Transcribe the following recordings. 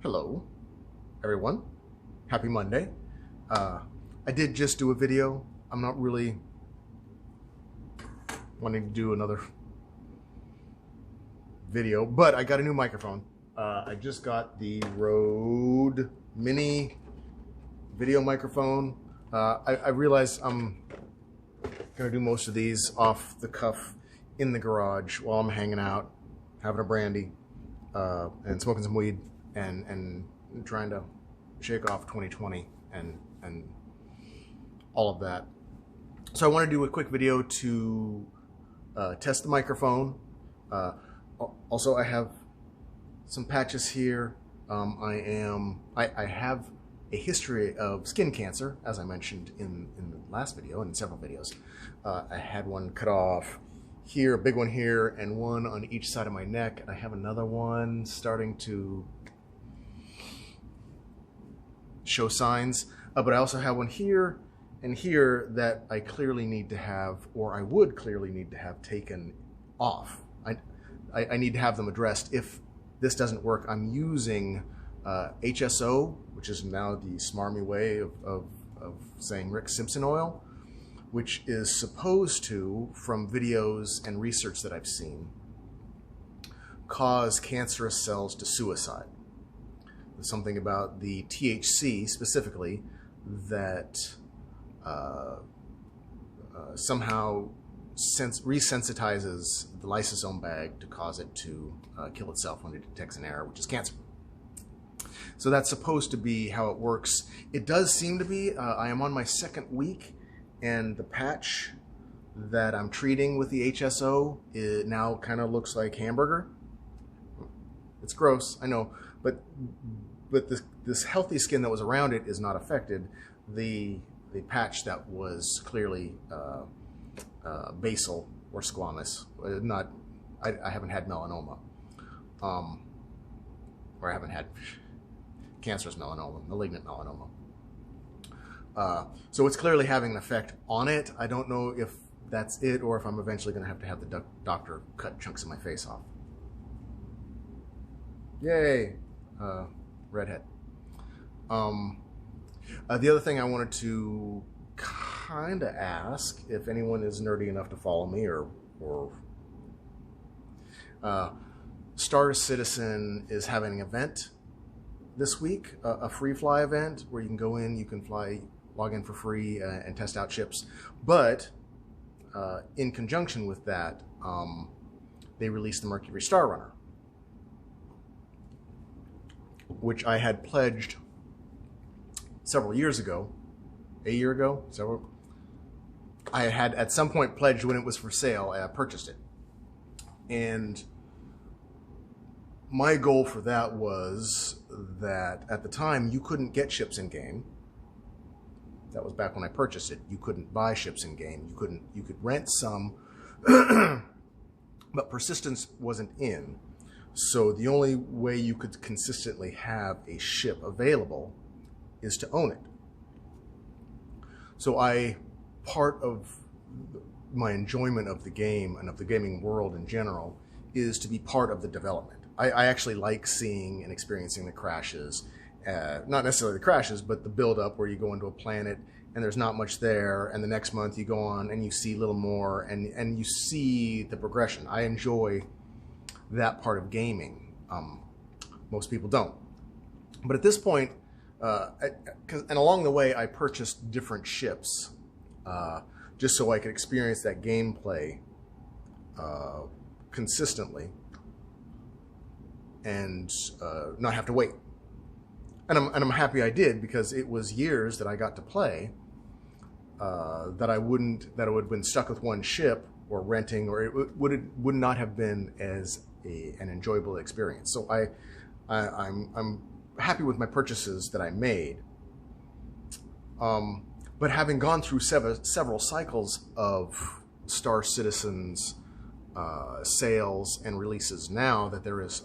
Hello, everyone. Happy Monday. I did just do a video. I'm not really wanting to do another video, but I got a new microphone. I just got the Rode Mini video microphone. I realized I'm gonna do most of these off the cuff in the garage while I'm hanging out, having a brandy, and smoking some weed. And trying to shake off 2020 and all of that. So I want to do a quick video to test the microphone. Also, I have some patches here. I have a history of skin cancer, as I mentioned in the last video and in several videos. I had one cut off here, a big one here, and one on each side of my neck. I have another one starting to show signs, but I also have one here and here that I clearly need to have, or I would clearly need to have taken off. I need to have them addressed. If this doesn't work, I'm using HSO, which is now the smarmy way of saying Rick Simpson oil, which is supposed to, from videos and research that I've seen, cause cancerous cells to suicide. Something about the THC specifically that somehow resensitizes the lysosome bag to cause it to kill itself when it detects an error, which is cancer. So that's supposed to be how it works. It does seem to be. I am on my second week, and the patch that I'm treating with the HSO now kind of looks like hamburger. It's gross, I know, but this healthy skin that was around it is not affected. The patch that was clearly basal or squamous, I haven't had melanoma, or I haven't had cancerous melanoma, malignant melanoma. So it's clearly having an effect on it. I don't know if that's it or if I'm eventually going to have the doctor cut chunks of my face off. Yay, redhead. The other thing I wanted to kind of ask, if anyone is nerdy enough to follow me, or Star Citizen is having an event this week, a free fly event where you can go in, you can log in for free and test out ships. But in conjunction with that, they released the Mercury Star Runner, which I had pledged several years ago, a year ago, several. I had at some point pledged when it was for sale. I purchased it, and my goal for that was that at the time you couldn't get ships in game. That was back when I purchased it. You couldn't buy ships in game. You could rent some, but persistence wasn't in. So the only way you could consistently have a ship available is to own it. So part of my enjoyment of the game and of the gaming world in general is to be part of the development. I actually like seeing and experiencing the crashes, not necessarily the crashes, but the build up where you go into a planet and there's not much there, and the next month you go on and you see a little more, and you see the progression. I enjoy that part of gaming. Most people don't. But at this point, and along the way, I purchased different ships just so I could experience that gameplay consistently and not have to wait. And I'm happy I did, because it was years that I got to play that I would have been stuck with one ship or renting, or it would not have been as an enjoyable experience. So I'm happy with my purchases that I made. But having gone through several cycles of Star Citizen's sales and releases, now that there is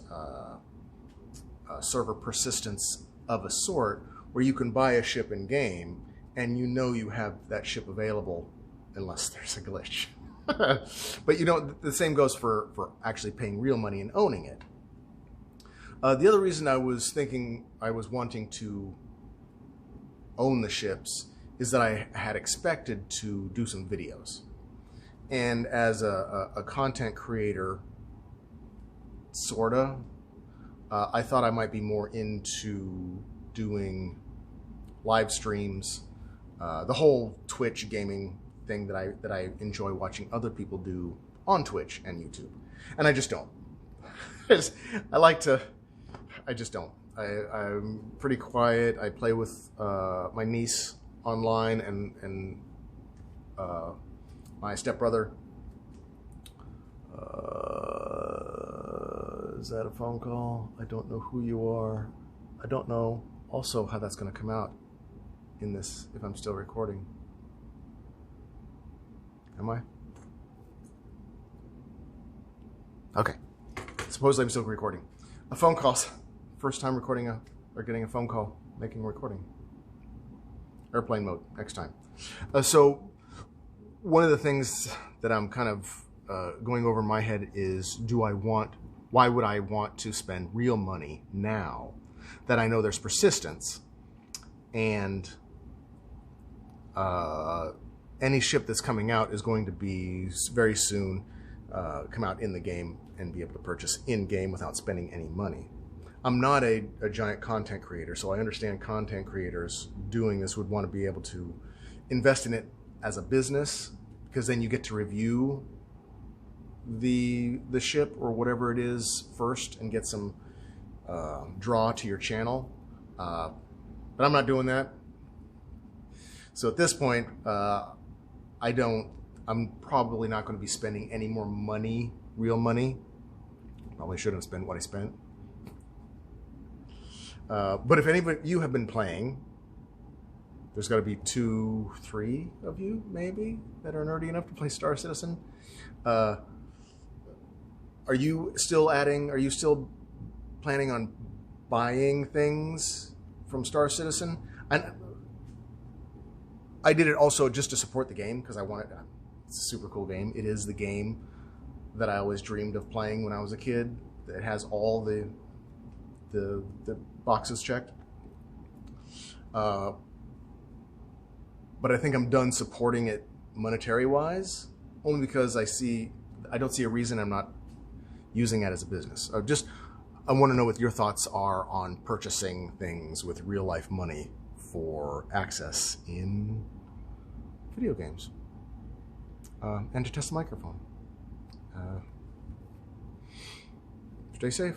server persistence of a sort where you can buy a ship in game and you know you have that ship available unless there's a glitch. But the same goes for actually paying real money and owning it. The other reason I was wanting to own the ships is that I had expected to do some videos. And as a content creator, sorta, I thought I might be more into doing live streams, the whole Twitch gaming thing that I enjoy watching other people do on Twitch and YouTube. And I just don't. I just don't. I'm pretty quiet. I play with my niece online and my stepbrother. Is that a phone call? I don't know who you are. I don't know also how that's going to come out in this, if I'm still recording. Am I? Okay. Supposedly I'm still recording. A phone call. First time recording or getting a phone call, making a recording. Airplane mode next time. So one of the things that I'm kind of going over in my head is, why would I want to spend real money now that I know there's persistence, and any ship that's coming out is going to be very soon come out in the game and be able to purchase in game without spending any money. I'm not a giant content creator, so I understand content creators doing this would want to be able to invest in it as a business, because then you get to review the ship or whatever it is first and get some draw to your channel. But I'm not doing that. So at this point, I'm probably not going to be spending any more money, real money. Probably shouldn't have spent what I spent. But if any of you have been playing, there's got to be 2, 3 of you maybe that are nerdy enough to play Star Citizen. Are you still planning on buying things from Star Citizen? I did it also just to support the game, because I wanted. It's a super cool game. It is the game that I always dreamed of playing when I was a kid. It has all the boxes checked. But I think I'm done supporting it monetary wise, only because I don't see a reason I'm not using it as a business. I want to know what your thoughts are on purchasing things with real life money for access in video games, and to test the microphone. Stay safe.